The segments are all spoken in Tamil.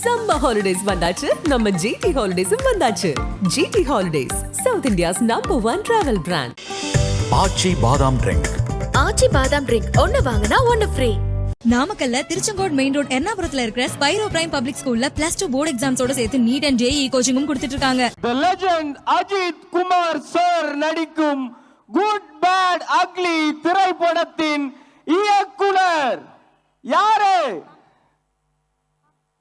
Summer holidays வந்தாச்சு, நம்ம GT Holidays வந்தாச்சு. GT Holidays, South India's #1 travel brand. ஆச்சி பாதாம் ட்ரிங்க். ஆச்சி பாதாம் ட்ரிங்க் ஒன்னு வாங்குனா ஒன்னு ஃப்ரீ. நாமக்கல்ல திருச்செங்கோடு மெயின் ரோட் எர்ணாபுரத்துல இருக்கிற ஸ்பைரோ பிரைம் பப்ளிக் ஸ்கூல்ல +2 போர்டு எக்ஸாம்ஸோட சேர்த்து நீட் அண்ட் JEE கோச்சிங்கும் கொடுத்துட்டு இருக்காங்க. The legend Ajith Kumar sir நடிக்கும் குட் பேட் அக்லி திரைப்படத்தின் இயக்குனர் யாரு?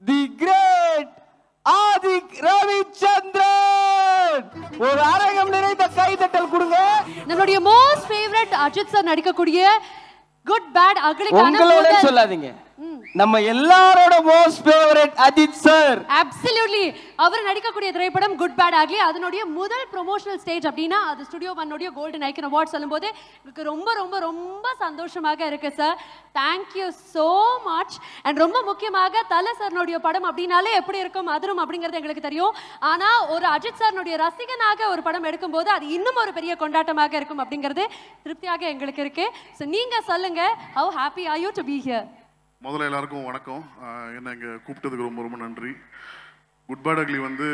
The great Adhik Ravichandran. ஒரு அரங்கம் நிறைந்த கைதட்டல் கொடுங்க. நம்மளுடைய மோஸ்ட் ஃபேவரட் அஜித் சார் நடிக்கக்கூடிய குட் பேட் அக்லிக்கான உங்களோட சொல்லாதீங்க, நம்ம எல்லாரோட most favourite Ajith sir. Absolutely அவர் நடிக்கக்கூடிய திரைப்படம் குட் பேட் அக்லி. அதனுடைய முதல் ப்ரொமோஷனல் ஸ்டேஜ் அப்படின்னா அது ஸ்டுடியோ ஒன்னுடைய கோல்டன் ஐக்கன் அவார்ட் சொல்லும்போது எனக்கு ரொம்ப ரொம்ப ரொம்ப சந்தோஷமாக இருக்கு sir. Thank you so much. And ரொம்ப முக்கியமாக தல சார்னுடைய படம் அப்படின்னாலே எப்படி இருக்கும் அதிரும் அப்படிங்கிறது எங்களுக்கு தெரியும். ஆனால் ஒரு அஜித் சார்னுடைய ரசிகனாக ஒரு படம் எடுக்கும்போது அது இன்னும் ஒரு பெரிய கொண்டாட்டமாக இருக்கும் அப்படிங்கிறது திருப்தியாக எங்களுக்கு இருக்கு. ஸோ நீங்க சொல்லுங்க, how happy are you to be here? முதல்ல எல்லாருக்கும் வணக்கம். என்னை இங்கே கூப்பிட்டதுக்கு ரொம்ப ரொம்ப நன்றி. குட் பேட் அக்லி வந்து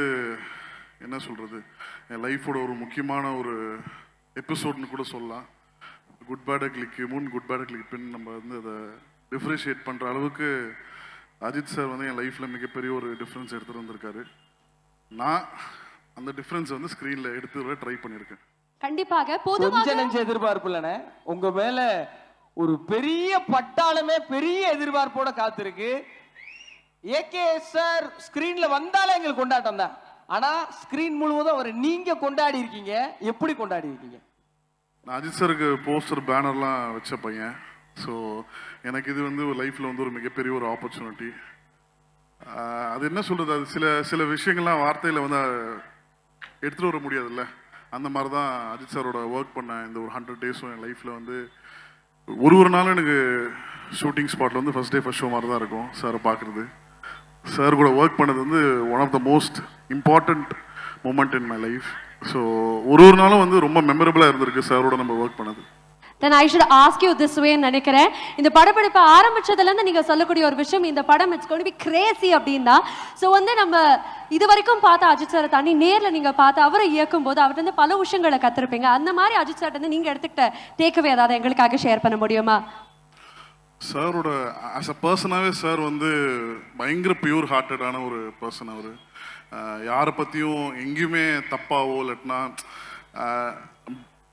என்ன சொல்கிறது, என் லைஃபோட ஒரு முக்கியமான ஒரு எபிசோட்னு கூட சொல்லலாம். குட் பேட் அக்லிக்கு முன் குட் பேட் அக்லிக்கு பின் நம்ம வந்து அதை டிஃப்ரென்ஷியேட் பண்ணுற அளவுக்கு அஜித் சார் வந்து என் லைஃப்பில் மிகப்பெரிய ஒரு டிஃப்ரென்ஸ் எடுத்துகிட்டு வந்திருக்காரு. நான் அந்த டிஃப்ரென்ஸ் வந்து ஸ்க்ரீனில் எடுத்து வர ட்ரை பண்ணியிருக்கேன். கண்டிப்பாக பொதுவாக எதிர்பார்ப்பு இல்லைண்ணே, உங்கள் மேலே ஒரு பெரிய பட்டாளமே பெரிய எதிர்பார்ப்போட காத்திருக்கு. ஏகே சார் ஸ்கிரீன்ல வந்தாலே எங்களுக்கு கொண்டாட்டம் தான். ஆனா ஸ்கிரீன் முழுவதும் அவரை நீங்க கொண்டாடி இருக்கீங்க. எப்படி கொண்டாடி இருக்கீங்க? நான் அஜித் சாருக்கு போஸ்டர் பேனர்லாம் வச்ச பையன். ஸோ எனக்கு இது வந்து லைஃப்பில் வந்து ஒரு மிகப்பெரிய ஒரு ஆப்பர்ச்சுனிட்டி. அது என்ன சொல்கிறது, அது சில விஷயங்கள்லாம் வார்த்தையில் வந்து எடுத்துகிட்டு வர முடியாதுல்ல. அந்த மாதிரி தான் அஜித் சாரோட ஒர்க் பண்ணேன் இந்த ஒரு 100 டேஸும் என் லைஃப்பில் வந்து ஒரு நாளும் எனக்கு ஷூட்டிங் ஸ்பாட்டில் வந்து ஃபஸ்ட் டே ஃபஸ்ட் ஷோ மாதிரி தான் இருக்கும். சாரை பார்க்குறது, சார் கூட ஒர்க் பண்ணது வந்து one of the most important moment in my life. So ஒரு நாளும் வந்து ரொம்ப மெமரபிளாக இருந்திருக்கு சாரோட நம்ம ஒர்க் பண்ணது. Then I should ask you this way நினைக்கிறேன். இந்த படப்பிடிப்பு ஆரம்பிச்சதுலேருந்து நீங்கள் சொல்லக்கூடிய ஒரு விஷயம், இந்த படம் it's going to be crazy அப்படின்னா. ஸோ வந்து நம்ம இது வரைக்கும் பார்த்த அஜித் சாரை தாண்டி நேரில் நீங்கள் பார்த்து அவரை இயக்கும் போது அவர்கிட்ட பல விஷயங்களை கற்றுருப்பீங்க. அந்த மாதிரி அஜித் சார்ட்டு நீங்கள் எடுத்துக்கிட்ட டேக்அவே ஏதாவது எங்களுக்காக ஷேர் பண்ண முடியுமா? சாரோட ஆஸ் அ பர்சனாகவே சார் வந்து பயங்கர பியூர் ஹார்ட்டடான ஒரு பர்சன். அவர் யாரை பற்றியும் எங்கேயுமே தப்பாவோ இல்லாட்டினா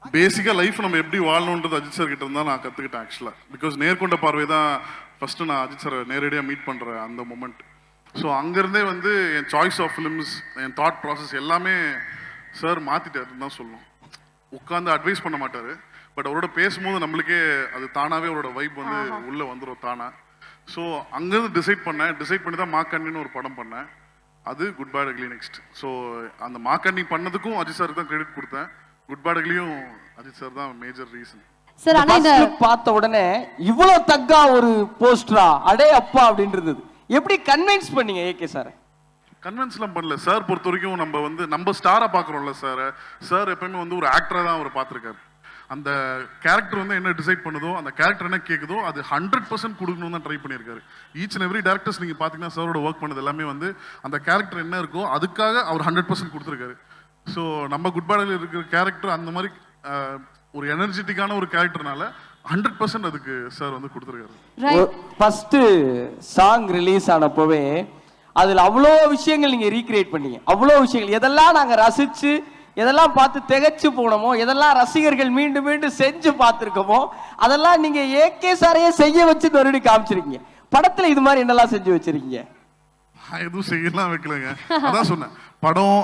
பேசிக்காக லைஃப் நம்ம எப்படி வாழணுன்றது அஜித் சார் கிட்ட இருந்தால் நான் கற்றுக்கிட்டேன் ஆக்சுவலாக. பிகாஸ் நேர்கொண்ட பார்வை தான் ஃபஸ்ட்டு நான் அஜித் சாரை நேரடியாக மீட் பண்ணுற அந்த மொமெண்ட். ஸோ அங்கேருந்தே வந்து என் சாய்ஸ் ஆஃப் ஃபிலிம்ஸ், என் தாட் ப்ராசஸ் எல்லாமே சார் மாற்றிட்டாருன்னு தான் சொல்லணும். உட்காந்து அட்வைஸ் பண்ண மாட்டார், பட் அவரோட பேசும்போது நம்மளுக்கே அது தானாகவே அவரோட வைப் வந்து உள்ளே வந்துடும் தானாக. ஸோ அங்கேருந்து டிசைட் பண்ணி தான் மாக்கண்ணின்னு ஒரு படம் பண்ணேன். அது Good bad Ugly next. So அந்த மாக்கண்ணி பண்ணதுக்கும் அஜித் சாருக்கு தான் கிரெடிட் கொடுத்தேன். குட் பேட் அக்லியும் அஜித் சார் தான் மேஜர் ரீசன். சார் ஆனா இந்த பார்த்த உடனே இவ்வளவு தக்கா ஒரு போஸ்டரா அடே அப்பா அப்படின்றது எப்படி கன்வின்ஸ் பண்ணீங்க ஏகே சார்? கன்வின்ஸ்லாம் பண்ணல. சார் பொறுத்த வரைக்கும் நம்ம வந்து நம்ம ஸ்டாரா பார்க்குறோம்ல சார் எப்பயுமே வந்து ஒரு ஆக்டரா தான் அவர் பார்த்துருக்காரு. அந்த கேரக்டர் வந்து என்ன டிசைட் பண்ணுதோ, அந்த கேரக்டர் என்ன கேட்குதோ அது 100% கொடுக்கணும் தான் ட்ரை பண்ணியிருக்காரு. ஈச் அண்ட் எவ்ரி டேரக்டர்ஸ் நீங்கள் பார்த்தீங்கன்னா சாரோட ஒர்க் பண்ணது எல்லாமே வந்து அந்த கேரக்டர் என்ன இருக்கோ அதுக்காக அவர் 100% கொடுத்துருக்காரு. ஸோ நம்ம குட் பேடில் இருக்கிற கேரக்டர் அந்த மாதிரி ஒரு எனர்ஜெட்டிக்கான ஒரு கேரக்டர்னால 100% அதுக்கு சார் வந்து கொடுத்துருக்காரு. ஃபர்ஸ்ட் சாங் ரிலீஸ் ஆனப்போவே அதில் அவ்வளோ விஷயங்கள் நீங்கள் ரீக்ரியேட் பண்ணீங்க. அவ்வளோ விஷயங்கள் எதெல்லாம் நாங்கள் ரசித்து எதெல்லாம் பார்த்து திகைச்சு போனோமோ, எதெல்லாம் ரசிகர்கள் மீண்டும் மீண்டும் செஞ்சு பார்த்துருக்கோமோ அதெல்லாம் நீங்கள் ஏகே சாரையே செய்ய வச்சு மறுபடியும் காமிச்சிருக்கீங்க. படத்தில் இது மாதிரி என்னெல்லாம் செஞ்சு வச்சிருக்கீங்க? எதுவும் செய்யலாம் வைக்கலங்க. அதான் சொன்னேன், படம்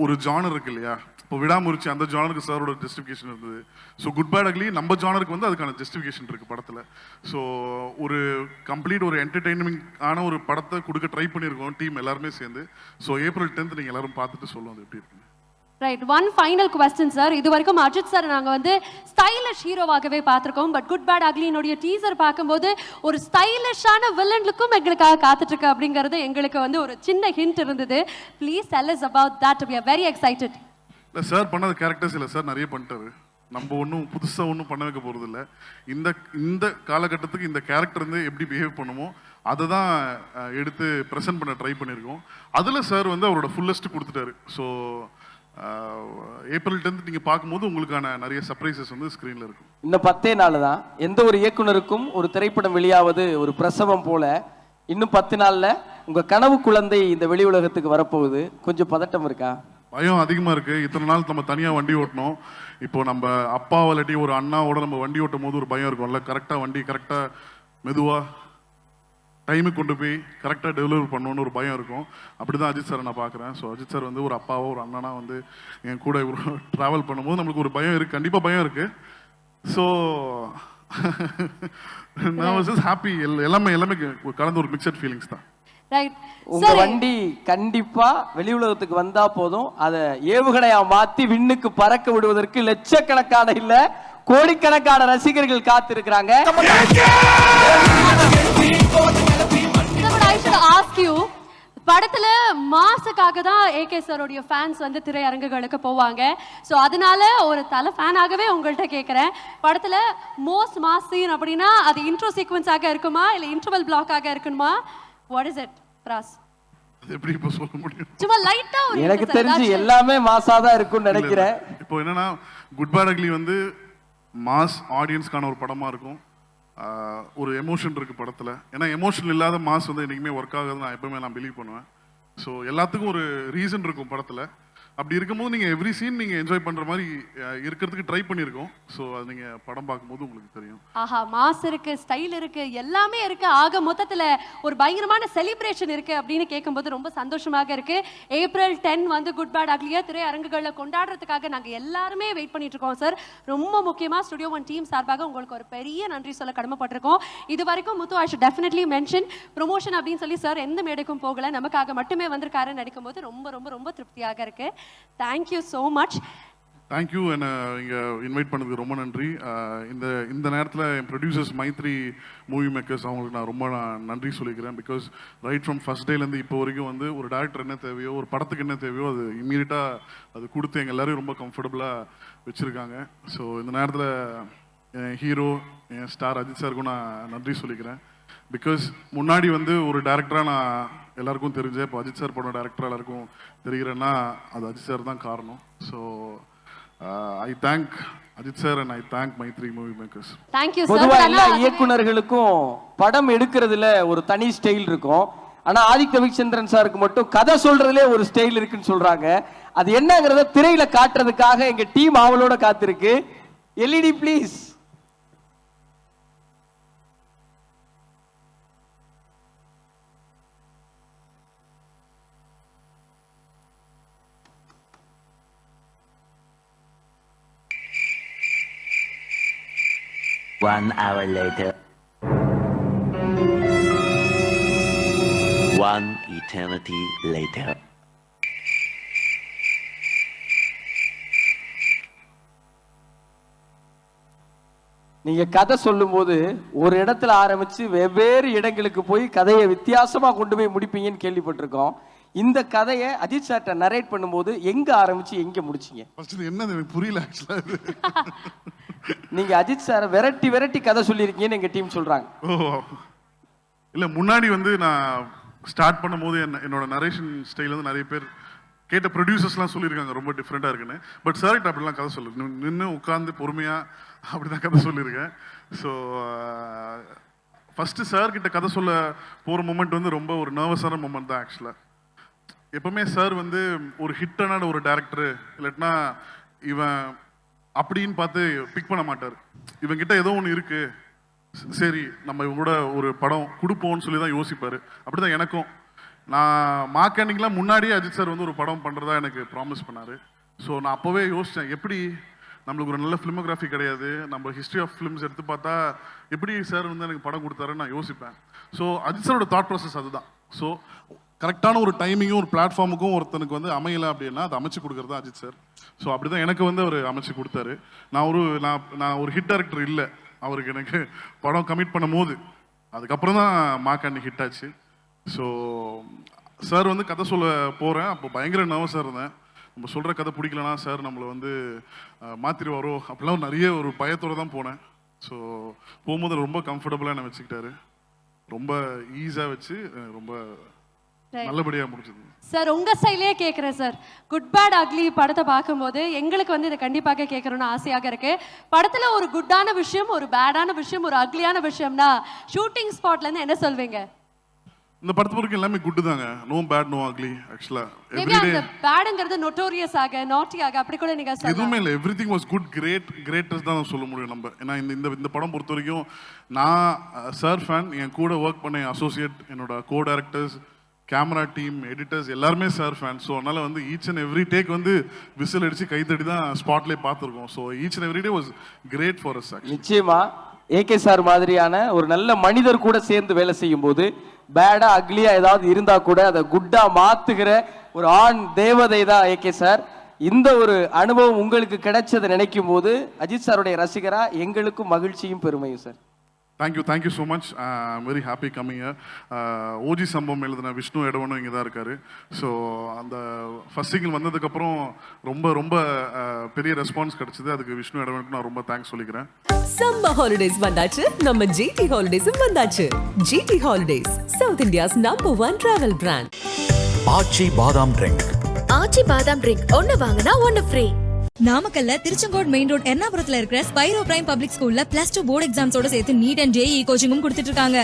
ஒரு ஜானர் இருக்கு இல்லையா. இப்போ விடாமுயற்சி அந்த ஜானருக்கு சாரோட ஜஸ்டிஃபிகேஷன் இருந்தது. ஸோ குட் பேட் அக்லி நம்ம ஜானருக்கு வந்து அதுக்கான ஜஸ்டிஃபிகேஷன் இருக்குது படத்தில். ஸோ ஒரு கம்ப்ளீட் ஒரு என்டர்டெயின்மெண்ட் ஆன ஒரு படத்தை கொடுக்க ட்ரை பண்ணியிருக்கோம் டீம் எல்லாருமே சேர்ந்து. ஸோ April 10th நீங்கள் எல்லாரும் பார்த்துட்டு சொல்லுவோம் அது எப்படி இருக்குன்னு. Right, one final question sir. இது வரைக்கும் அஜித் சார் நாங்கள் வந்து ஸ்டைலிஷ் ஹீரோவாகவே பார்த்துருக்கோம். பட் குட் பேட் அக்லினுடைய டீசர் பார்க்கும்போது ஒரு ஸ்டைலிஷான வில்லன் லுக்கும் எங்களுக்காக காத்துட்ருக்கு அப்படிங்கிறது எங்களுக்கு வந்து ஒரு சின்ன ஹிண்ட் இருந்தது. Please tell us about that. We are very excited. இல்லை சார் பண்ணது கேரக்டர்ஸ் இல்லை சார், நிறைய பண்ணிட்டாரு. நம்ம ஒன்றும் புதுசாக ஒன்றும் பண்ண வைக்க போகிறது இல்லை. இந்த காலகட்டத்துக்கு இந்த கேரக்டர் வந்து எப்படி பிஹேவ் பண்ணுமோ அதை தான் எடுத்து ப்ரெசென்ட் பண்ண ட்ரை பண்ணியிருக்கோம். அதில் சார் வந்து அவரோட ஃபுல்லஸ்ட் கொடுத்துட்டாரு. ஸோ ஏப்ரல் 10th நீங்கள் பார்க்கும்போது உங்களுக்கான நிறைய சர்ப்ரைசஸ் வந்து ஸ்க்ரீனில் இருக்கும். இன்னும் 10 நாள் தான். எந்த ஒரு இயக்குனருக்கும் ஒரு திரைப்படம் வெளியாவது ஒரு பிரசவம் போல. இன்னும் 10 நாள்ல உங்க கனவு குழந்தை இந்த வெளி உலகத்துக்கு வரப்போகுது. கொஞ்சம் பதட்டம் இருக்கா? பயம் அதிகமாக இருக்குது. இத்தனை நாள் நம்ம தனியாக வண்டி ஓட்டணும். இப்போ நம்ம அப்பாவை இல்லாட்டி ஒரு அண்ணாவோட நம்ம வண்டி ஓட்டும் போது ஒரு பயம் இருக்கும்ல, கரெக்டாக வண்டி கரெக்டாக மெதுவாக டைமுக்கு கொண்டு போய் கரெக்டாக டெலிவரி பண்ணணும்னு ஒரு பயம் இருக்கும். அப்படி தான் அஜித் சாரை நான் பார்க்குறேன். ஸோ அஜித் சார் வந்து ஒரு அப்பாவோ ஒரு அண்ணனா வந்து என் கூட ட்ராவல் பண்ணும்போது நம்மளுக்கு ஒரு பயம் இருக்குது, கண்டிப்பாக பயம் இருக்குது. ஸோ நான் வாஸ் ஜஸ்ட் ஹாப்பி. எல்லாமே கலந்து ஒரு மிக்சட் ஃபீலிங்ஸ் தான். உங்க வண்டி கண்டிப்பா வெளி உலகத்துக்கு வந்தா போதும், அதை ஏவுகணையா மாத்தி விண்ணுக்கு பறக்க விடுவதற்கு லட்சக்கணக்கான இல்ல கோடிக்கணக்கான ரசிகர்கள் காத்திருக்கிறாங்க. படத்துல மாசுக்காக தான் ஏகே சாரோடைய ஃபேன்ஸ் வந்து திரையரங்குகளுக்கு போவாங்க. ஸோ அதனால ஒரு தலை ஃபேனாகவே உங்கள்கிட்ட கேட்குறேன், படத்துல மோஸ்ட் மாஸ் சீன் அப்படின்னா அது இன்ட்ரோ சீக்வன்ஸாக இருக்குமா இல்லை இன்டர்வல் பிளாக்காக இருக்குமா? வாட் இஸ் இட் பிராஸ்? எப்படி இப்போ சொல்ல முடியும்? சும்மா லைட்டா எனக்கு தெரிஞ்சு எல்லாமே மாசா தான் இருக்கும்னு நினைக்கிறேன். இப்போ என்னன்னா குட் பேட் அக்லி வந்து மாஸ் ஆடியன்ஸ்க்கான ஒரு படமா இருக்கும். ஒரு எமோஷன் இருக்கு படத்துல. ஏன்னா எமோஷன் இல்லாத மாஸ் வந்து என்னைக்குமே ஒர்க் ஆகுதுன்னு நான் எப்பவுமே பிலீவ் பண்ணுவேன். ஸோ எல்லாத்துக்கும் ஒரு ரீசன் இருக்கும் படத்துல. அப்படி இருக்கும்போது நீங்க எவ்ரி சீன் நீங்க என்ஜாய் பண்ற மாதிரி இருக்கிறதுக்கு ட்ரை பண்ணியிருக்கோம். ஸோ அது நீங்க படம் பார்க்கும்போது உங்களுக்கு தெரியும். ஆஹா, மாஸ் இருக்கு, ஸ்டைல் இருக்கு, எல்லாமே இருக்கு. ஆக மொத்தத்துல ஒரு பயங்கரமான செலிப்ரேஷன் இருக்கு அப்படின்னு கேட்கும்போது ரொம்ப சந்தோஷமாக இருக்கு. ஏப்ரல் 10 வந்து குட் பேட் அக்லியா திரையரங்குகளில் கொண்டாடுறதுக்காக நாங்க எல்லாருமே வெயிட் பண்ணிட்டு இருக்கோம் சார். ரொம்ப முக்கியமா ஸ்டுடியோ ஒன் டீம் சார்பாக உங்களுக்கு ஒரு பெரிய நன்றி சொல்ல கடமைப்பட்டிருக்கோம். இது வரைக்கும் Muthu I should definitely mention promotion அப்படின்னு சொல்லி சார் எந்த மேடைக்கும் போகல, நமக்காக மட்டுமே வந்திருக்காருன்னு நடிக்கும் போது ரொம்ப ரொம்ப ரொம்ப திருப்தியாக இருக்கு. Thank you so much. தேங்க்யூ. என்னை இங்கே இன்வைட் பண்ணதுக்கு ரொம்ப நன்றி. இந்த நேரத்தில் என் ப்ரொடியூசர்ஸ் மைத்ரி மூவி மேக்கர்ஸ் அவங்களுக்கு நான் ரொம்ப நன்றி சொல்லிக்கிறேன். பிகாஸ் ரைட் ஃப்ரம் ஃபர்ஸ்ட் டேலேருந்து இப்போ வரைக்கும் வந்து ஒரு டேரக்டர் என்ன தேவையோ, ஒரு படத்துக்கு என்ன தேவையோ அது இம்மீடியட்டாக அது கொடுத்து எங்கள் எல்லோரும் ரொம்ப கம்ஃபர்டபுளாக வச்சுருக்காங்க. ஸோ இந்த நேரத்தில் என் ஹீரோ என் ஸ்டார் அஜித் சாருக்கும் நான் நன்றி சொல்லிக்கிறேன். பிகாஸ் முன்னாடி வந்து ஒரு டேரக்டராக நான் எல்லாருக்கும் தெரிஞ்சேன். இப்போ அஜித் சார் படம் டேரக்டராக எல்லாருக்கும் தெரிகிறேன்னா அது அஜித் சார் தான் காரணம். So I thank Ajith sir and I thank Mythri Movie Makers. Thank you. பொதுவா எல்லா இயக்குனர்களுக்கும் படம் எடுக்கிறதுல ஒரு தனி ஸ்டைல் இருக்கும். ஆனா ஆதித்ய ரவிச்சந்திரன் சாருக்கு மட்டும் கதை சொல்றதுலே ஒரு ஸ்டைல் இருக்குன்னு சொல்றாங்க. அது என்னங்கிறத திரையில காட்டுறதுக்காக எங்க டீம் அவளோட காத்திருக்கு. LED please. One hour later. One eternity later. நீங்க கதை சொல்லும்போது ஒரு இடத்துல ஆரம்பிச்சு வெவ்வேறு இடங்களுக்கு போய் கதையை வித்தியாசமா கொண்டு போய் முடிப்பீங்கன்னு கேள்விப்பட்டிருக்கோம். இந்த கதையை அஜித் சார்ட்ட நரேட் பண்ணும்போது எங்க ஆரம்பிச்சு எங்க முடிச்சீங்க? என்னது எனக்கு புரியல ஆக்சுவலா. நீங்க அஜித் சாரை விரட்டி கதை சொல்லியிருக்கீங்கன்னு எங்க டீம் சொல்றாங்க. ஓ இல்ல, முன்னாடி வந்து நான் ஸ்டார்ட் பண்ணும்போது என்னோட நரேஷன் ஸ்டைல் வந்து நிறைய பேர் கேட்ட ப்ரொடியூசர்ஸ்லாம் சொல்லியிருக்காங்க ரொம்ப டிஃப்ரெண்டாக இருக்குன்னு. பட் சார்கிட்ட அப்படிலாம் கதை சொல்லு நின்று உட்காந்து பொறுமையாக அப்படி தான் கதை சொல்லியிருக்கேன். ஸோ ஃபஸ்ட்டு சார்கிட்ட கதை சொல்ல போகிற மூமெண்ட் வந்து ரொம்ப ஒரு நர்வஸான மூமெண்ட் தான் ஆக்சுவலாக. எப்பவுமே சார் வந்து ஒரு ஹிட்டான ஒரு டேரக்டரு இல்லாட்டினா இவன் அப்படின்னு பார்த்து பிக் பண்ண மாட்டார். இவங்கிட்ட ஏதோ ஒன்று இருக்கு, சரி நம்ம இவங்க கூட ஒரு படம் கொடுப்போம்னு சொல்லி தான் யோசிப்பார். அப்படி தான் எனக்கும். நான் மார்க்கெண்டிங்லாம் முன்னாடியே அஜித் சார் வந்து ஒரு படம் பண்ணுறதா எனக்கு ப்ராமிஸ் பண்ணார். ஸோ நான் அப்போவே யோசித்தேன், எப்படி நம்மளுக்கு ஒரு நல்ல ஃபிலிமோகிராஃபி கிடையாது, நம்ம ஹிஸ்ட்ரி ஆஃப் ஃபிலிம்ஸ் எடுத்து பார்த்தா எப்படி சார் வந்து எனக்கு படம் கொடுத்தாருன்னு நான் யோசிப்பேன். ஸோ அஜித் சாரோட தாட் ப்ராசஸ் அதுதான். ஸோ கரெக்டான ஒரு டைமிங்கும் ஒரு பிளாட்ஃபார்முக்கும் ஒருத்தனுக்கு வந்து அமையலை அப்படின்னா அதை அமைச்சு கொடுக்குறது தான் அஜித் சார். ஸோ அப்படி தான் எனக்கு வந்து அவர் அமைச்சு கொடுத்தாரு. நான் ஒரு ஹிட் டேரக்டர் இல்லை, அவருக்கு எனக்கு படம் கமிட் பண்ணும் போது அதுக்கப்புறம் தான் மாக்காண்டி ஹிட் ஆச்சு. ஸோ சார் வந்து கதை சொல்ல போகிறேன், அப்போ பயங்கர நர்வஸாக இருந்தேன். நம்ம சொல்கிற கதை பிடிக்கலனா சார் நம்மளை வந்து மாற்றிடுவாரோ அப்படிலாம் நிறைய ஒரு பயத்தோடு தான் போனேன். ஸோ போகும்போது ரொம்ப கம்ஃபர்டபுளாக என்னை வச்சுக்கிட்டாரு. ரொம்ப ஈஸியாக வச்சு ரொம்ப நல்லபடியாக முடிச்சது. சார் உங்க ஸ்டைலே கேட்குறேன் சார். குட் பேட் அக்லி படத்தை பார்க்கும்போது எங்களுக்கு வந்து இதை கண்டிப்பாக கேட்கணும்னு ஆசையாக இருக்கு. படத்துல ஒரு குட்டான விஷயம், ஒரு பேடான விஷயம், ஒரு அக்லியான விஷயம்னா ஷூட்டிங் ஸ்பாட்ல இருந்து என்ன சொல்வீங்க? இந்த படத்து வரைக்கும் எல்லாமே குட்டு தாங்க. No bad no ugly. ஆக்சுவலா மேபி அந்த பேட்ங்கிறது நோட்டோரியஸ் ஆக நாட்டி ஆக அப்படி கூட நீங்க சொல்லலாம். எதுவுமே இல்லை, எவ்ரிதிங் வாஸ் குட், கிரேட்டஸ்ட் தான் சொல்ல முடியும் நம்ம. ஏன்னா இந்த படம் பொறுத்த வரைக்கும் நான் சார் ஃபேன். என் கூட ஒர்க் பண்ண அசோசியேட், என்னோட co directors, camera team, editors எல்லாருமே சார் ஃபேன். ஸோ அதனால வந்து ஈச் அண்ட் எவ்ரி டேக் வந்து விசில் அடிச்சு கைத்தடி தான் ஸ்பாட்லேயே பார்த்துருக்கோம். So each and every day was great for us. நிச்சயமா ஏகே சார் மாதிரியான ஒரு நல்ல மனிதர் கூட சேர்ந்து வேலை செய்யும் போது பேடா அக்லியா ஏதாவது இருந்தா கூட அதை குட்டா மாத்துகிற ஒரு ஆண் தேவதை தான் ஏகே சார். இந்த ஒரு அனுபவம் உங்களுக்கு கிடைச்சதை நினைக்கும் போது அஜித் சாருடைய ரசிகரா எங்களுக்கும் மகிழ்ச்சியும் பெருமையும் sir. Thank you so much. I'm very happy coming. OG சம்பவம் எழுதின விஷ்ணு எடவனும் இங்கே தான் இருக்காரு. ஸோ அந்த ஃபர்ஸ்ட் சிங்கிள் வந்ததுக்கப்புறம் ரொம்ப பெரிய ரெஸ்பான்ஸ் கிடைச்சது. அதுக்கு விஷ்ணு எடவனுக்கு நான் ரொம்ப தேங்க்ஸ் சொல்லிக்கிறேன். சம்மர் ஹாலிடேஸ் வந்தாச்சு, நம்ம ஜிடி ஹாலிடேஸும் வந்தாச்சு. GT holidays, South India's number 1 travel brand. Aachi badam drink. ஆச்சி பாதாம் ட்ரிங்க் ஒன்னு வாங்கினா ஒன்னு ஃப்ரீ. நாமக்கல்ல திருச்செங்கோடு மெயின் ரோட் எர்ணாபுரத்துல இருக்கிற ஸ்பைரோ பிரைம் பப்ளிக் ஸ்கூல்ல +2 போர்டு எக்ஸாம்ஸோட சேர்த்து நீட் அண்ட் ஜேஇ கோச்சிங்கும் கொடுத்துட்டு இருக்காங்க.